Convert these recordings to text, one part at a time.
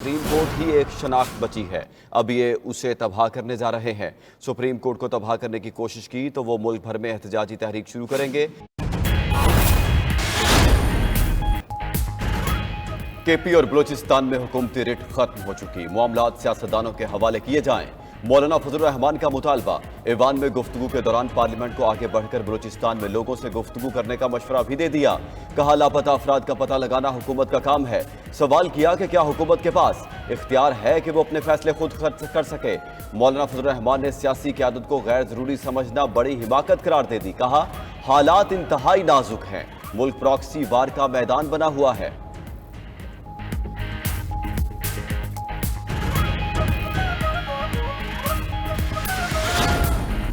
Supreme court ही एक शनाख्त बची है। अब ये उसे तबाह करने जा रहे हैं। सुप्रीम कोर्ट को तबाह करने की कोशिश की तो वो मुल्क भर में एहतजाजी तहरीक शुरू करेंगे। केपी और बलूचिस्तान में हुकूमती रिट खत्म हो चुकी, मामलात सियासतदानों के हवाले किए जाएं। मौलाना फजलुर रहमान का मुतालबा। ऐवान में गुफ्तगू के दौरान पार्लियामेंट को आगे बढ़कर बलूचिस्तान में लोगों से गुफ्तगू करने का मशवरा भी दे दिया। कहा लापता अफराद का पता लगाना हुकूमत का काम है। सवाल किया कि क्या हुकूमत के पास इख्तियार है कि वो अपने फैसले खुद कर सके। मौलाना फजलुर रहमान ने सियासी क़यादत को गैर जरूरी समझना बड़ी हिमाकत करार दे दी। कहा हालात इंतहाई नाजुक हैं, मुल्क प्रॉक्सी वार का मैदान बना हुआ है।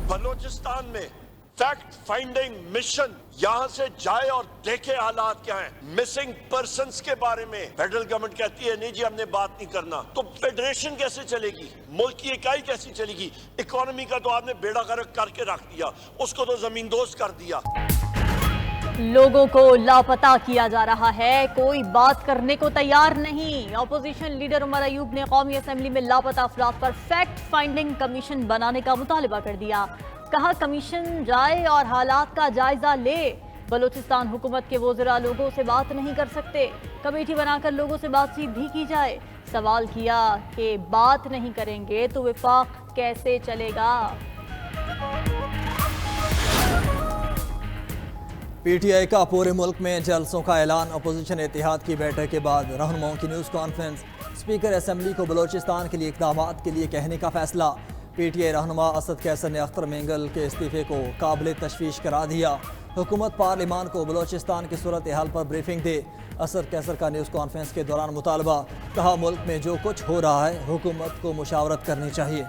बलूचिस्तान में फैक्ट फाइंडिंग मिशन यहां से जाए और देखे हालात क्या हैं। मिसिंग पर्संस के बारे में फेडरल गवर्नमेंट कहती है नहीं जी हमने बात नहीं करना, तो फेडरेशन कैसे चलेगी, मुल्क की इकाई कैसी चलेगी। इकोनॉमी का तो आपने बेड़ा गर्क करके रख दिया, उसको तो जमींदोज कर दिया। लोगों को लापता किया जा रहा है, कोई बात करने को तैयार नहीं। ऑपोजिशन लीडर उमर अयूब ने कौमी असेंबली में लापता अफराद पर फैक्ट फाइंडिंग कमीशन बनाने का मुतालबा कर दिया। कहा कमीशन जाए और हालात का जायजा ले। बलूचिस्तान हुकूमत के वज़रा लोगों से बात नहीं कर सकते, कमेटी बनाकर लोगों से बातचीत भी की जाए। सवाल किया कि बात नहीं करेंगे तो विफाक कैसे चलेगा। पीटीआई का पूरे मुल्क में जलसों का ऐलान। अपोजिशन इत्तेहाद की बैठक के बाद रहनुमाओं की न्यूज़ कॉन्फ्रेंस। स्पीकर असेंबली को बलूचिस्तान के लिए इक़दामात के लिए कहने का फैसला। पीटीआई रहनुमा असद कैसर ने अख्तर मेंगल के इस्तीफे को काबिल तशवीश करार दिया। हुकूमत पार्लिमान को बलूचिस्तान की सूरत हाल पर ब्रीफिंग दे। असद कैसर का न्यूज़ कॉन्फ्रेंस के दौरान मुतालबा। कहा मुल्क में जो कुछ हो रहा है हुकूमत को मुशावरत करनी चाहिए।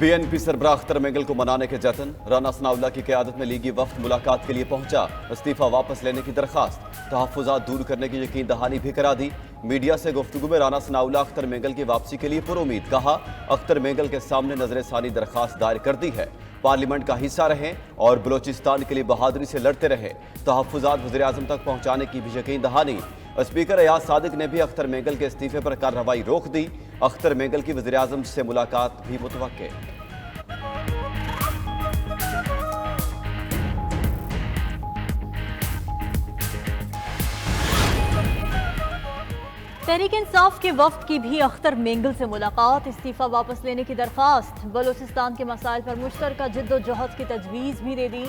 बीएनपी सरबराह अख्तर मेंगल को मनाने के जतन। राना सनाउल्लाह की क़यादत में लीगी वफ्द मुलाकात के लिए पहुंचा। इस्तीफा वापस लेने की दरख्वास्त, तहफ़्फ़ुज़ात दूर करने की यकीन दहानी भी करा दी। मीडिया से गुफ्तगू में राना सनाउल्लाह अख्तर मेंगल की वापसी के लिए पुरुमीद। कहा अख्तर मेंगल के सामने नजर सानी दरख्वास्त दायर कर दी है, पार्लियामेंट का हिस्सा रहें और बलूचिस्तान के लिए बहादुरी से लड़ते रहे। तहफ़्फ़ुज़ात वज़ीर आज़म तक पहुँचाने की भी यकीन दहानी। स्पीकर अयाज सादिक ने भी अख्तर मेंगल के इस्तीफे पर कार्रवाई रोक दी। अख्तर मेंगल की वज़ीर आज़म से मुलाकात भी मुतवक्के। तहरीक इंसाफ के वफ्द की भी अख्तर मेंगल से मुलाकात। इस्तीफा वापस लेने की दरख्वास्त। बलूचिस्तान के मसाइल पर मुश्तरका जिद्दोजहद की तजवीज़ भी दे दी।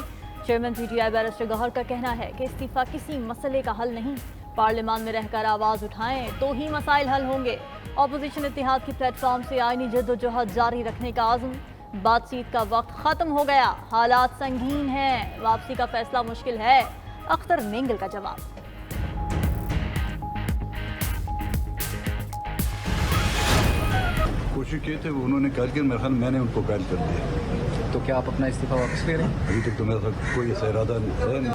चेयरमैन पीटीआई बैरिस्टर गौहर का कहना है कि इस्तीफा किसी मसले का हल नहीं, पार्लियामान में रहकर आवाज़ उठाएं तो ही मसाइल हल होंगे। अपोजिशन इत्तेहाद की प्लेटफॉर्म से आईनी जिद्दोजहद जारी रखने का आज़म। बातचीत का वक्त ख़त्म हो गया, हालात संगीन हैं, वापसी का फैसला मुश्किल है। अख्तर मेंगल का जवाब। कोशिश किए थे उन्होंने करके मेरे ख्याल मैंने उनको गाइड कर दिया। तो क्या आप अपना इस्तीफा वापस ले रहे हैं? अभी तक तो मेरे साथ कोई ऐसा इरादा नहीं।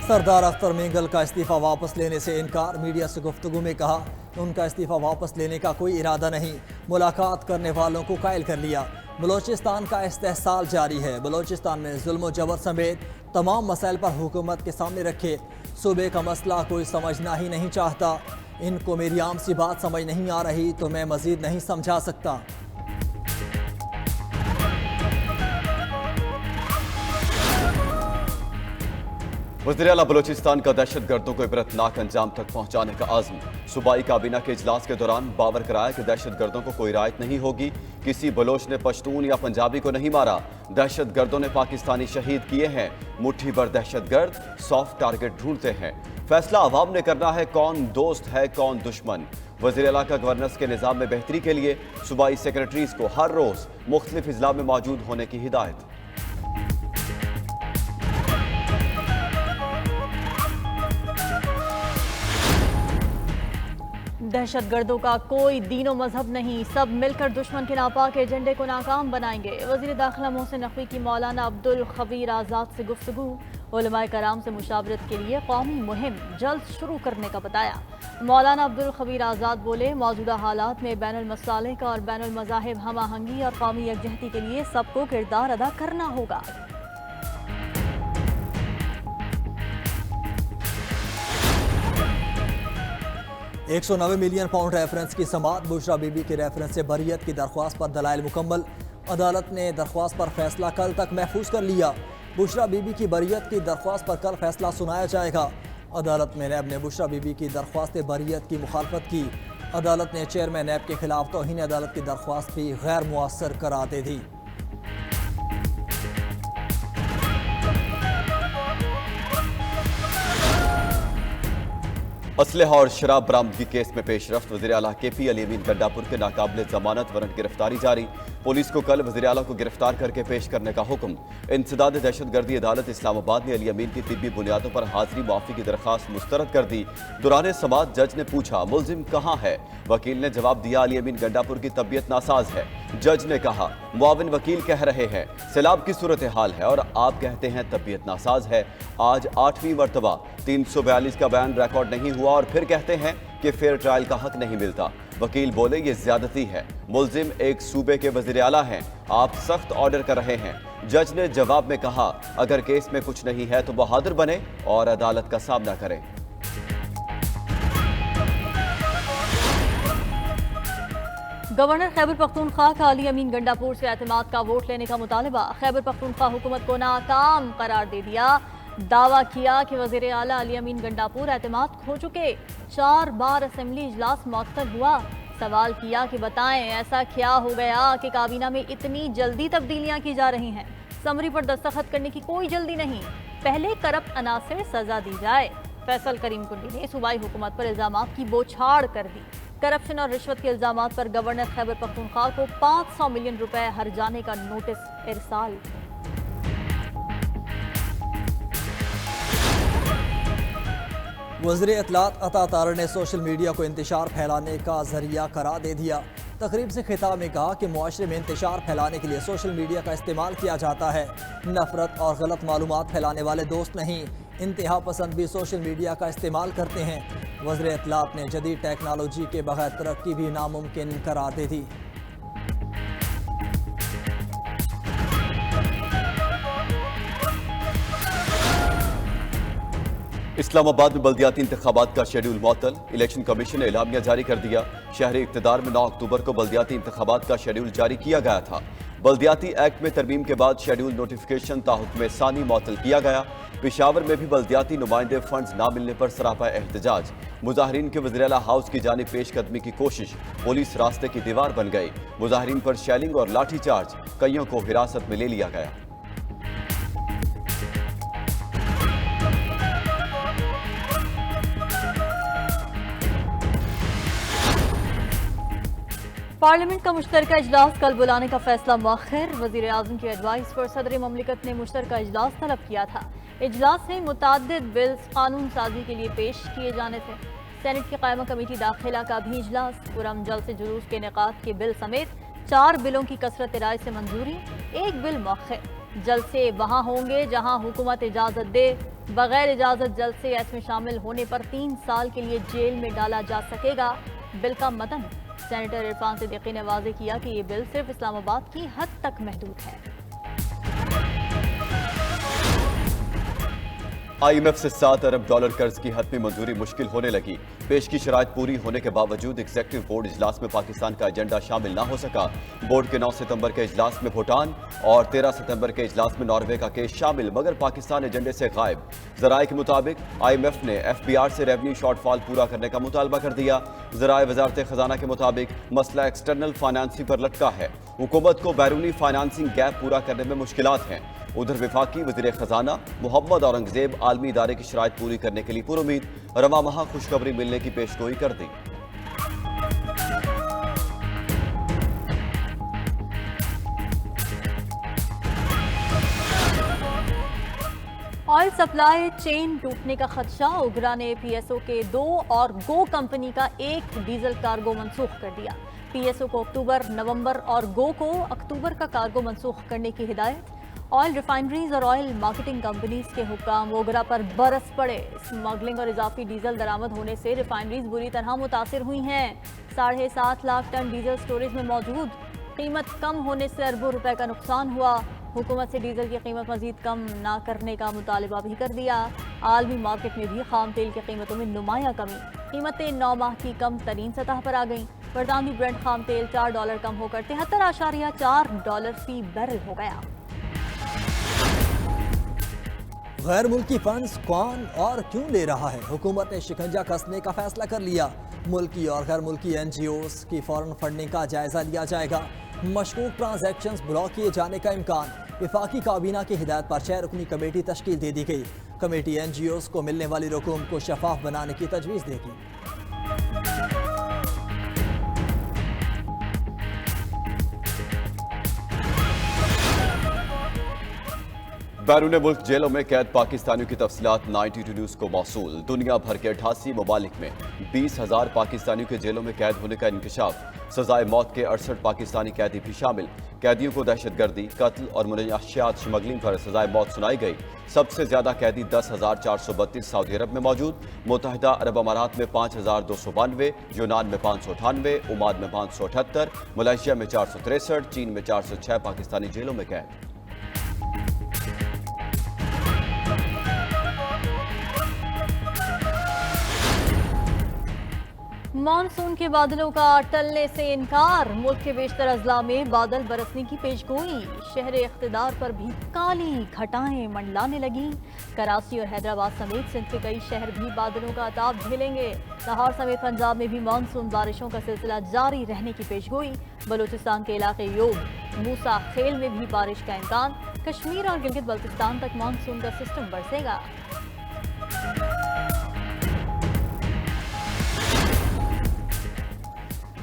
सरदार अख्तर मेंगल का इस्तीफा वापस लेने से इनकार। मीडिया से गुफ्तगू में कहा उनका इस्तीफा वापस लेने का कोई इरादा नहीं, मुलाकात करने वालों को कायल कर लिया। बलूचिस्तान का इस्तेहसाल जारी है। बलूचिस्तान में जुल्म जबर समेत तमाम मसाइल पर हुकूमत के सामने रखे। सूबे का मसला कोई समझना ही नहीं चाहता। इनको मेरी आम सी बात समझ नहीं आ रही तो मैं मजीद नहीं समझा सकता। वज़ीर आला बलूचिस्तान का दहशत गर्दों को इबरतनाक अंजाम तक पहुँचाने का आज़म। सूबाई काबीना के इजलास के दौरान बावर कराया कि दहशत गर्दों को कोई रायत नहीं होगी। किसी बलोच ने पश्तून या पंजाबी को नहीं मारा। दहशत गर्दों ने पाकिस्तानी शहीद किए हैं। मुट्ठी भर दहशत गर्द सॉफ्ट टारगेट ढूंढते हैं। फैसला अवाम ने करना है कौन दोस्त है कौन दुश्मन। वज़ीर आला का गवर्नेंस के निज़ाम में बेहतरी के लिए सूबाई सेक्रेटरीज को हर रोज़ मुख्तलिफ इजला में मौजूद होने की हिदायत। दहशत गर्दों का कोई दीनो मजहब नहीं, सब मिलकर दुश्मन के नापाक एजेंडे को नाकाम बनाएंगे। वज़ीर दाखिला मोहसिन नकवी की मौलाना अब्दुल खबीर आज़ाद से गुफ्तगू। उलमाए कराम से मुशावरत के लिए कौमी मुहिम जल्द शुरू करने का बताया। मौलाना अब्दुल खबीर आज़ाद बोले, मौजूदा हालात में बैनुल मसालिक और बैनुल मज़ाहिब हम आहंगी और कौमी यकजहती के लिए सबको किरदार अदा करना होगा। £190 मिलियन रेफरेंस की समाअत। बुशरा बीबी के रेफरेंस से बरियत की दरख्वास्त पर दलाइल मुकम्मल। अदालत ने दरख्वास्त पर फैसला कल तक महफूज कर लिया। बुशरा बीबी की बरियत की दरख्वास्त पर कल फैसला सुनाया जाएगा। अदालत में नैब ने बुशरा बीबी की दरख्वास्त बरियत की मुखालफत की। अदालत ने चेयरमैन नैब के खिलाफ तौहीन अदालत की दरख्वास्त भी गैर मुअस्सर करार दे दी। असलहा और शराब बरामदगी केस में पेशरफ्त। वज़ीर आला KP अली अमीन गंडापुर के नाकाबिल जमानत वारंट गिरफ्तारी जारी। पुलिस को कल वज़ीर आला को गिरफ्तार करके पेश करने का हुक्म। इंसदाद दहशतगर्दी अदालत इस्लामाबाद ने अली अमीन की तिब्बी बुनियादों पर हाजिरी माफी की दरख्वास्त मुस्तरद कर दी। दौरान समाअत जज ने पूछा, मुलजिम कहाँ है? वकील ने जवाब दिया, अली अमीन गंडापुर की तबीयत नासाज है। जज ने कहा, मुआविन वकील कह रहे हैं सैलाब की सूरत हाल है और आप कहते हैं तबीयत नासाज है। आज 8वीं मरतबा 342 का बयान रिकॉर्ड नहीं हुआ और फिर कहते हैं कि फेयर ट्रायल का हक नहीं मिलता। वकील बोले, ये ज्यादती है। मुलजिम एक सूबे के वज़ीर आला हैं, आप सख्त ऑर्डर कर रहे हैं। जज ने जवाब में कहा, अगर केस में कुछ नहीं है तो बहादुर बने और अदालत का सामना करें। गवर्नर खैबर पख्तूनख्वा का अली अमीन गंडापुर से एतमाद का वोट लेने का मुतालबा। खैबर पख्तूनख्वा हुकूमत को नाकाम करार दे दिया। दावा किया कि वज़ीर आला अली अमीन गंडापुर एतमाद खो चुके। 4 बार असेंबली इजलास मुअत्तल हुआ। सवाल किया कि बताएं ऐसा क्या हो गया कि काबीना में इतनी जल्दी तब्दीलियां की जा रही हैं। समरी पर दस्तखत करने की कोई जल्दी नहीं, पहले करप्ट अनासर सजा दी जाए। फैसल करीम कुंडी ने सूबाई हुकूमत पर इल्जामात की बौछार कर दी। करप्शन और रिश्वत के इल्जामात पर गवर्नर खैबर पख्तूनख्वा को 500 मिलियन रुपए हर्जाने का नोटिस इरसाल। वज़ीर इत्तलात अता तार ने सोशल मीडिया को इंतशार फैलाने का जरिया करार दे दिया। तकरीब से खिताब में कहा कि मुआशरे में इंतशार फैलाने के लिए सोशल मीडिया का इस्तेमाल किया जाता है। नफरत और गलत मालूमात फैलाने वाले दोस्त नहीं, इंतहा पसंद भी सोशल मीडिया का इस्तेमाल करते हैं। वज़ीर इत्तलात ने जदीद टेक्नोलॉजी के बगैर तरक्की भी नामुमकिन करार दे दी। इस्लामाबाद में बल्दियाती इंतखाबात का शेड्यूल मुअत्तल। इलेक्शन कमीशन ने एलामिया जारी कर दिया। शहरी इक़्तिदार में 9 अक्टूबर को बल्दियाती इंतखाबात का शेड्यूल जारी किया गया था। बल्दियाती एक्ट में तरमीम के बाद शेड्यूल नोटिफिकेशन ताहुक्म सानी मुअत्तल किया गया। पेशावर में भी बल्दियाती नुमाइंदे फंड्स ना मिलने पर सरापा एहतजाज। मुजाहिरीन के वज़ीर आला हाउस की जानिब पेशकदमी की कोशिश, पुलिस रास्ते की दीवार बन गई। मुजाहिरीन पर शेलिंग और लाठीचार्ज, कईयों को हिरासत में ले लिया गया। पार्लियामेंट का मुश्तरका इजलास कल बुलाने का फैसला मौखर। वज़ीर आज़म की एडवाइस पर सदर ममलिकत ने मुश्तरका इजलास तलब किया था। इजलास में मुताद्दिद बिल्स कानून साजी के लिए पेश किए जाने थे। सेनेट की कायमा कमेटी दाखिला का भी इजलास। पुरम जलसे जुलूस के इनेकाद के बिल समेत 4 बिलों की कसरत राय से मंजूरी, 1 बिल मौखर। जलसे वहाँ होंगे जहाँ हुकूमत इजाज़त दे। बगैर इजाज़त जलसे इसमें शामिल होने पर 3 साल के लिए जेल में डाला जा सकेगा। बिल का मतन सेनेटर इरफान सिद्दीकी ने वाज़ेह किया कि ये बिल सिर्फ इस्लामाबाद की हद तक महदूद है। IMF से $7 अरब कर्ज की हतमी मंजूरी मुश्किल होने लगी। पेश की शराइत पूरी होने के बावजूद एग्जीक्यूटिव बोर्ड इजलास में पाकिस्तान का एजेंडा शामिल न हो सका। बोर्ड के 9 सितंबर के इजलास में भूटान और 13 सितंबर के इजलास में नॉर्वे का केस शामिल, मगर पाकिस्तान एजेंडे से गायब। ज़राए के मुताबिक IMF ने FBR से रेवन्यू शॉर्टफॉल पूरा करने का मुतालबा कर दिया। ज़राए वजारत खजाना के मुताबिक मसला एक्सटर्नल फाइनेंसिंग पर लटका है। हुकूमत को बैरूनी फाइनेंसिंग गैप पूरा करने में मुश्किलात हैं। उधर विफाकी वज़ीर खजाना मोहम्मद औरंगजेब आलमी इदारे की शराइत पूरी करने के लिए पुरुमीद, रवा माह खुशखबरी मिलने की पेशगोई कर दी। ऑयल सप्लाई चेन टूटने का खदशा। उगरा ने PSO के 2 और गो कंपनी का 1 डीजल कार्गो मनसूख कर दिया। PSO को अक्टूबर, नवंबर और गो को अक्टूबर का कार्गो मनसूख करने की हिदायत। ऑयल रिफाइनरीज और ऑयल मार्केटिंग कंपनीज के हुक्काम ओगरा पर बरस पड़े। स्मगलिंग और इजाफी डीजल दरामद होने से रिफाइनरीज बुरी तरह मुतासिर हुई हैं। 7.5 लाख टन डीजल स्टोरेज में मौजूद। कीमत कम होने से अरबों रुपए का नुकसान हुआ। हुकूमत से डीजल की कीमत मजीद कम ना करने का मुतालबा भी कर दिया। आलमी मार्केट में भी खाम तेल की कीमतों में नुमाया कमी। कीमतें 9 माह की कम तरीन सतह पर आ गईं। बरतानवी ब्रेंट खाम तेल $4 कम होकर $73.4 फी बैरल हो गया। गैर मुल्की फंड्स कौन और क्यों ले रहा है? हुकूमत ने शिकंजा कसने का फैसला कर लिया। मुल्की और गैर मुल्की NGOs की फौरन फंडिंग का जायजा लिया जाएगा। मशकूक ट्रांजैक्शंस ब्लॉक किए जाने का इम्कान। वफाकी काबीना की हिदायत पर 6 रुकनी कमेटी तश्कील दे दी गई। कमेटी NGOs को मिलने वाली रकूम को शफाफ बनाने की तजवीज़ देगी। बैरून मुल्क जेलों में कैद पाकिस्तानियों की तफसीलात 92 न्यूज़ को मौसूल। दुनिया भर के 88 ममालिक में 20,000 पाकिस्तानियों के जेलों में कैद होने का इंकशाफ। सजाए मौत के 68 पाकिस्तानी कैदी भी शामिल। कैदियों को दहशतगर्दी, कत्ल और मुनशियात स्मगलिंग पर सजाए मौत सुनाई गई। सबसे ज्यादा कैदी 10,432 सऊदी अरब में मौजूद। मुत्तहिदा अरब अमारात में 5,292, यूनान में 598, ओमान में 578, मलेशिया में 463, चीन में 406 पाकिस्तानी जेलों में कैद। मानसून के बादलों का टलने से इनकार। मुल्क के बेशतर अजला में बादल बरसने की पेशगोई। शहर इख्तिदार पर भी काली घटाएं मंडलाने लगी। कराची और हैदराबाद समेत सिंध के कई शहर भी बादलों का अताब झेलेंगे। लाहौर समेत पंजाब में भी मानसून बारिशों का सिलसिला जारी रहने की पेशगोई। बलूचिस्तान के इलाके योग, मूसा खेल में भी बारिश का इम्कान। कश्मीर और गिलगित बल्तिस्तान तक मानसून का सिस्टम बरसेगा।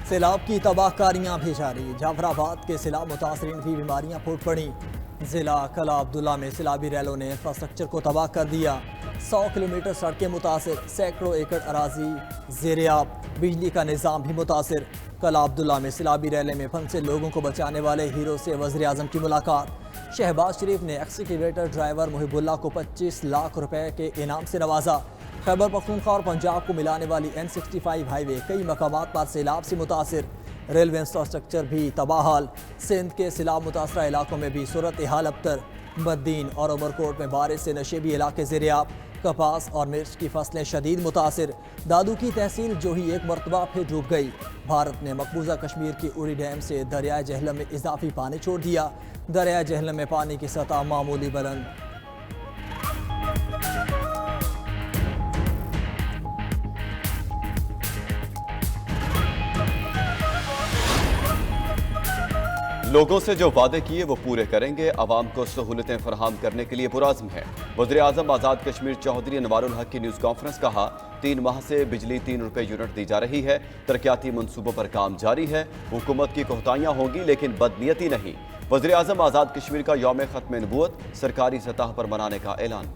सैलाब की तबाहकारियां भी जारी। जाफराबाद के सैलाब मुतासरीन भी बीमारियां फूट पड़ी। जिला कला अब्दुल्ला में सैलाबी रैलों ने इंफ्रास्ट्रक्चर को तबाह कर दिया। 100 किलोमीटर सड़कें मुतासिर, सैकड़ों एकड़ अराजी ज़ेरियाब। बिजली का निज़ाम भी मुतासिर। कला अब्दुल्ला में सैलाबी रैले में फंसे लोगों को बचाने वाले हीरो से वज़ीर आज़म की मुलाकात। शहबाज शरीफ ने एक्सीकवेटर ड्राइवर मुहिबुल्ला को 25 लाख रुपए के इनाम से नवाजा। खैबर पख्तूनख्वा और पंजाब को मिलाने वाली N65 हाईवे कई मकामात पर सैलाब से मुतासिर। रेलवे इंफ्रास्ट्रक्चर भी तबाहाल। सिंध के सैलाब मुतासरा इलाकों में भी सूरत हाल अबतर। बद्दीन और उमरकोट में बारिश से नशेबी इलाके ज़ेरियाब। कपास और मिर्च की फसलें शदीद मुतासिर। दादू की तहसील जो ही एक मरतबा फिर डूब गई। भारत ने मकबूजा कश्मीर की उड़ी डैम से दरियाए जहलम में इजाफी पानी छोड़ दिया। दरियाए जहलम में पानी की सतह मामूली बुलंद। लोगों से जो वादे किए वो पूरे करेंगे। अवाम को सहूलतें फराहम करने के लिए पुराज़्म है। वज़ीर आज़म आज़ाद कश्मीर चौधरी अनवारुल हक की न्यूज़ कॉन्फ्रेंस। कहा 3 माह से बिजली 3 रुपए यूनिट दी जा रही है। तरक्याती मनसूबों पर काम जारी है। हुकूमत की कोताहियां होंगी लेकिन बदनीयती नहीं। वज़ीर आज़म आज़ाद कश्मीर का यौम ख़त्म नबूवत सरकारी सतह पर मनाने का ऐलान।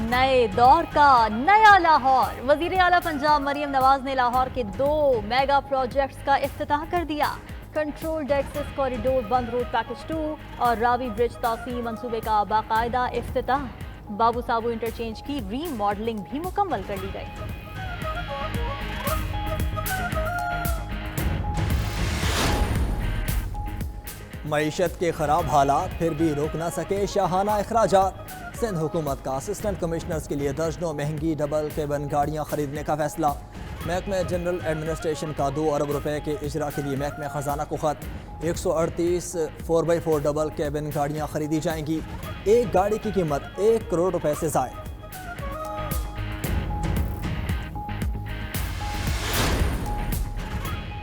नए दौर का नया लाहौर। वजीर आला पंजाब मरियम नवाज ने लाहौर के 2 मेगा प्रोजेक्ट्स का इफ्तिताह कर दिया। कंट्रोल्ड एक्सेस कॉरिडोर बंद रोड पैकेज 2 और रावी ब्रिज तौसी मंसूबे का बाकायदा इफ्तिताह। बाबू साबू इंटरचेंज की रीमॉडलिंग भी मुकम्मल कर ली गई। मईशत के खराब हालात फिर भी रोक ना सके शाहाना अखराजात। सिंध हुकूमत का असिस्टेंट कमिश्नर्स के लिए दर्जनों महंगी डबल केबिन गाड़ियाँ खरीदने का फैसला। महकमे जनरल एडमिनिस्ट्रेशन का 2 अरब रुपए के इजरा के लिए महकमे खजाना को खत। 138 4x4 डबल केबिन गाड़ियाँ खरीदी जाएंगी। एक गाड़ी की कीमत 1 करोड़ रुपए से ज़ायद।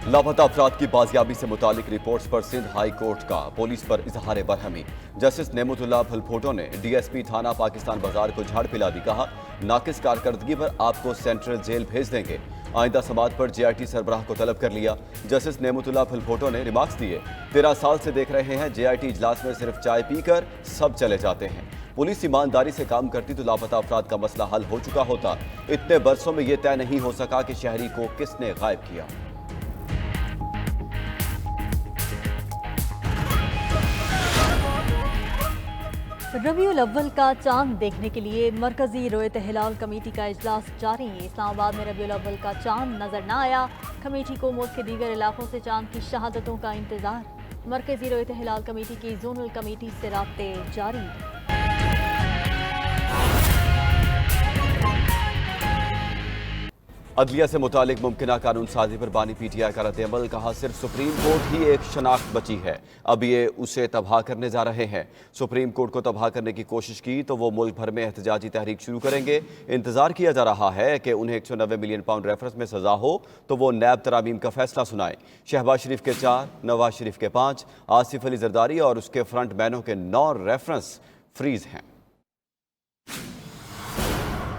लापता अफराद की बाजियाबी से मुतालिक रिपोर्ट्स पर सिंध हाई कोर्ट का पुलिस पर इजहार बरहमी। जस्टिस नेमतुल्लाह भलफोटो ने DSP थाना पाकिस्तान बाजार को झाड़ पिला दी। कहा नाकिस कारकर्दगी पर आपको सेंट्रल जेल भेज देंगे। आइंदा समात पर JIT सरबराह को तलब कर लिया। जस्टिस नेमतुल्लाह भलफोटो ने रिमार्क्स दिए 13 साल से देख रहे हैं JIT इजलास में सिर्फ चाय पीकर सब चले जाते हैं। पुलिस ईमानदारी से काम करती तो लापता अफराद का मसला हल हो चुका होता। इतने बरसों में यह तय नहीं हो सका कि शहरी को किसने गायब किया। रबीउल अव्वल का चांद देखने के लिए मरकजी रोयत हिलाल कमेटी का इजलास जारी। इस्लामाबाद में रबीउल अव्वल का चांद नजर न आया। कमेटी को मुल्क के दीगर इलाकों से चांद की शहादतों का इंतजार। मरकजी रोयत हिलाल कमेटी की जोनल कमेटी से राब्ते जारी। अदलिया से मुतालिक मुमकिना कानून साजी पर बानी PTI का रद्द-ए-अमल। कहा सिर्फ सुप्रीम कोर्ट ही एक शनाख्त बची है, अब ये उसे तबाह करने जा रहे हैं। सुप्रीम कोर्ट को तबाह करने की कोशिश की तो वो मुल्क भर में एहतजाजी तहरीक शुरू करेंगे। इंतजार किया जा रहा है कि उन्हें 190 मिलियन पाउंड रेफरेंस में सजा हो तो वो नैब तरामीम का फैसला सुनाए। शहबाज शरीफ के 4, नवाज शरीफ के 5, आसिफ अली जरदारी और उसके फ्रंट मैनों के 9 रेफरेंस फ्रीज हैं।